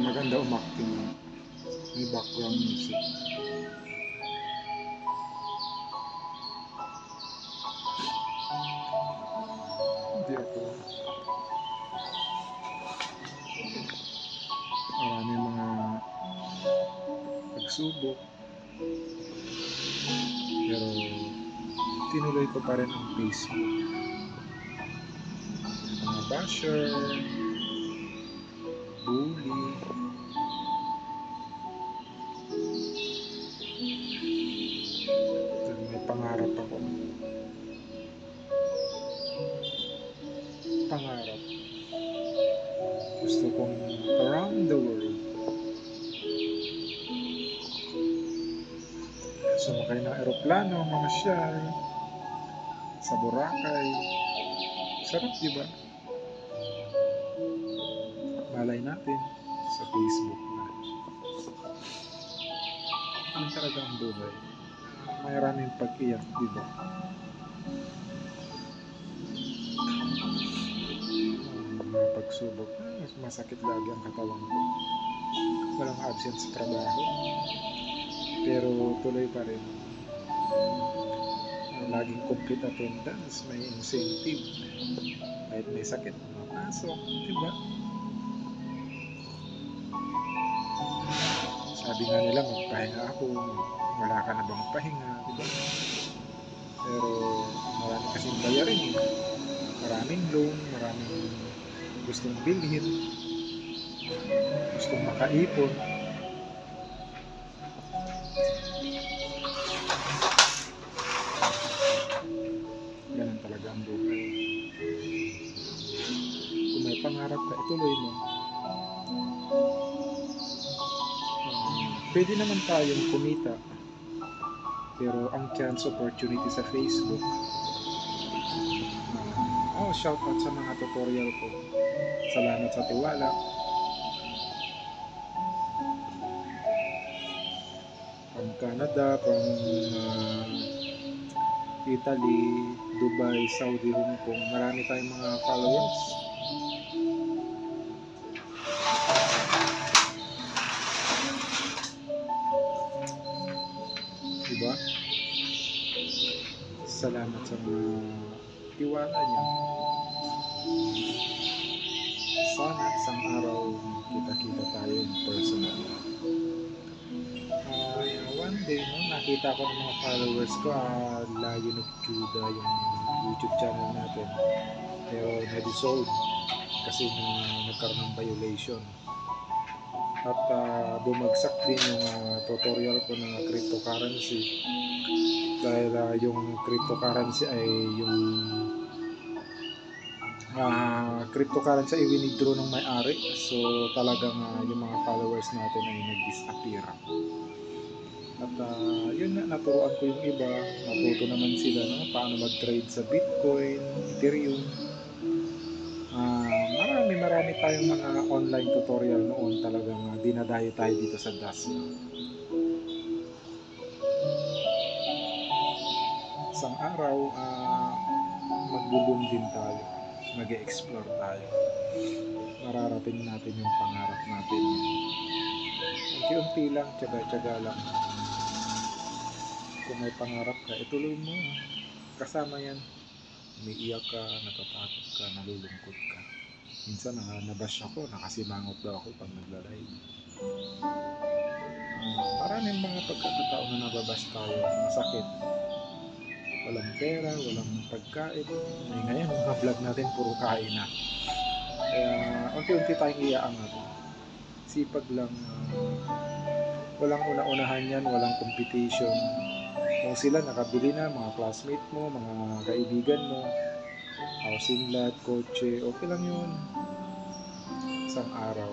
maganda umakting. May background music. Hindi ako. Marami mga pagsubok. Pero tinuloy ko pa rin ang Facebook. Mga basher, bully, may pangarap ako. Pangarap. Gusto kong around the world. Sumakay ng aeroplano, mamasyal sa Boracay. Sarap, di ba? Malay natin sa Facebook na. Ano talaga ang buhay? Maraming pag-iyak, di ba? Mga pagsubok, masakit lagi ang katawan ko. Walang absent sa trabaho. Pero tuloy pa rin. Laging complete attendance, may incentive. Kahit may sakit, mapasok, di ba? Sabi nga nila, magpahinga ako, wala ka na bang pahinga, di ba? Pero marami kasing bayarin. Maraming loan, maraming gustong bilhin, gustong makaipon. Ganun talaga ang buhay. Kung may pangarap ka, ituloy mo. Pwede naman tayong kumita, pero ang chance opportunity sa Facebook, shout out sa mga tutorial ko. Salamat sa tiwala. From Canada, from Italy, Dubai, Saudi, Hong Kong, marami tayong mga followers. Diba? Salamat sa mga tiwala niyo. Sana isang araw kita-kita tayo in personal. One day, nakita ko ng mga followers ko, lagi nagtsuda yung YouTube channel natin. Pero na-dissolve kasi nagkaroon ng violation. At bumagsak din yung tutorial ko ng cryptocurrency. Dahil yung cryptocurrency ay cryptocurrency ay winidraw ng may-ari. So talagang yung mga followers natin ay nag-disappear. At yun na, naturuan ko yung iba. Natuto naman sila paano mag-trade sa Bitcoin, Ethereum. Marami tayong mga online tutorial noon. Talagang dinadayo tayo dito sa DAS. Isang araw, magbo-boom din tayo. Mag-e-explore tayo. Mararating natin yung pangarap natin. Unti-unti lang, tiyaga-tiyaga lang. Kung may pangarap ka, ituloy mo. Kasama yan. Umiiyak ka, natatakot ka, nalulungkot ka. Minsan nabash ako, nakasimangot daw ako pag nagla-live. Maraming mga pagkakataon na nababash tayo, masakit. Walang pera, walang pagkain. Ngayon, mga vlog natin puro kain na. Kaya unti-unti tayong iaangat. Sipag lang. Walang una-unahan yan, walang competition. Kung sila nakabili na, mga classmate mo, mga kaibigan mo, housing lot, kotse, okay lang yun. Isang araw,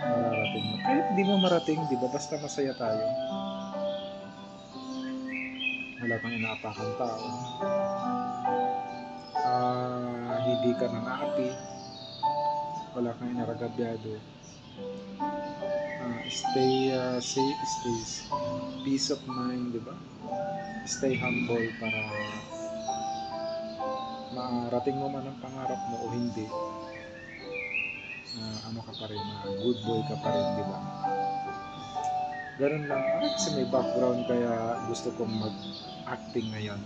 mararating mo. Kahit di mo marating, di ba? Basta masaya tayo. Wala kang inaapakan tao. Hindi ka nanaapi. Wala kang inaragabyado. Stay safe, stay peace of mind, di ba? Stay humble para marating mo man ang pangarap mo o hindi. ano ka pa rin, good boy ka pa rin, di ba? Ganun lang. Kasi may background kaya gusto kong mag-acting ngayon.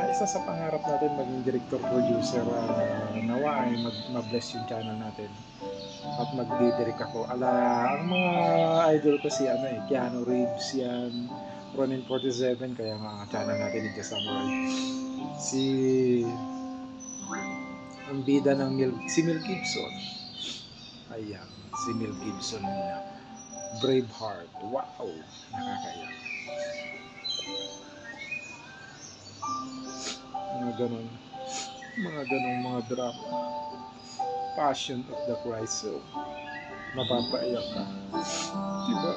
Isa sa pangarap natin maging director producer, nawa ay ma-bless yung channel natin at magdidirect ako. Ang mga idol ko si Keanu Reeves yan, Ronin 47, kaya nga channel natin Ninja Samurai. Ang bida ng si Mel Gibson. Ayan, si Mel Gibson niya. Braveheart. Wow, nakakaiyak. Mga ganong mga drama. Passion of the Christ. So, mapapaiyak ka. Diba?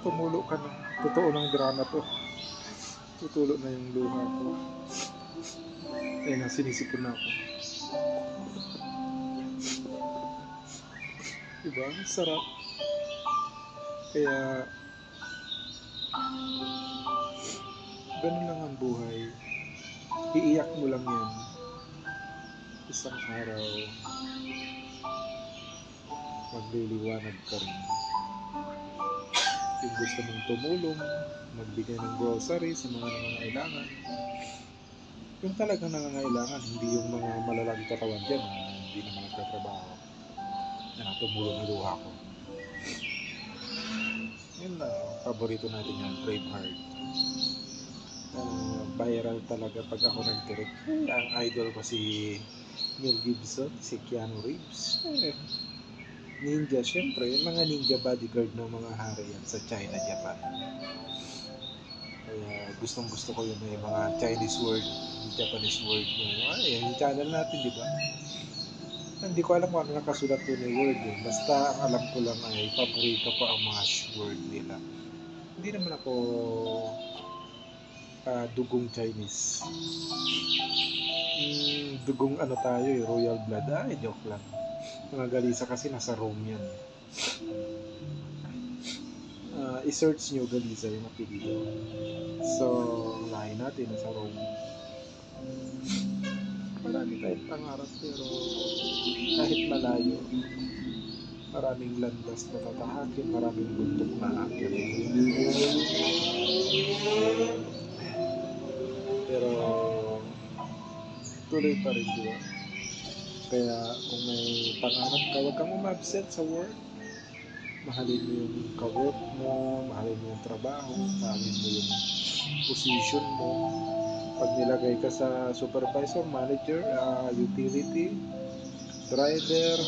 Tumulo ka na. Totoo ng drama to. Tutulo na yung luha ko. Ayun, sinisipon na ako. Diba? Sarap. Kaya ganun lang ang buhay. Iiyak mo lang yan. Isang araw magliliwanag ka rin. Yung gusto mong tumulong, magbigay ng grocery sa mga nangangailangan. Yung talagang nangangailangan, hindi yung mga malalaking katawan dyan na hindi naman nagtatrabaho. Yan ang tumulong ng luha ko. Yun lang, paborito natin yan, Braveheart. Viral talaga pag ako nag-direct. Ang idol ko si Mel Gibson, si Keanu Reeves. Ninja, syempre, mga ninja bodyguard ng mga hari yan sa China, Japan. Kaya gustong gusto ko yung may mga Chinese word, Japanese word. Yung channel natin, di ba? Hindi ko alam kung ano nakasulat doon yung word. Basta ang alam ko lang ay paborito ko ang mga word nila. Hindi naman ako dugong Chinese. Dugong tayo royal blood. Joke lang. Mga Galisa kasi nasa Rome yan. I-search nyo Galisa yung apelido. So, lahi natin nasa Rome. Marami tayong pangarap pero kahit malayo, maraming landas na tatahakin, maraming bundok na akirin. Pero tuloy pa rin, di ba? Kaya kung may pangarap ka, huwag kang umabsent sa work. Mahalin mo yung ka-work mo, mahalin mo yung trabaho, mahalin mo yung position mo. Pag nilagay ka sa supervisor, manager, utility, driver,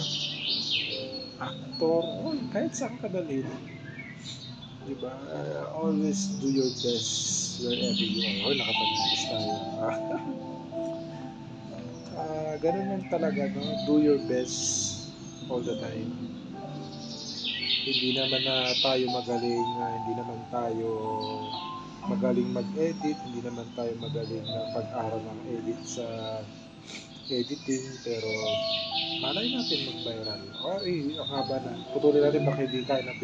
actor, kahit saan ka dalhin. Diba? Always do your best wherever you are. Nakapag-iis tayo. Ganun lang talaga, no? Do your best all the time. Hindi naman na tayo magaling, hindi naman tayo magaling mag-edit, hindi naman tayo magaling na pag-aral ng edit sa editing, pero malay natin mag-viral. Ang haba na. Putulin natin baka hindi kaya na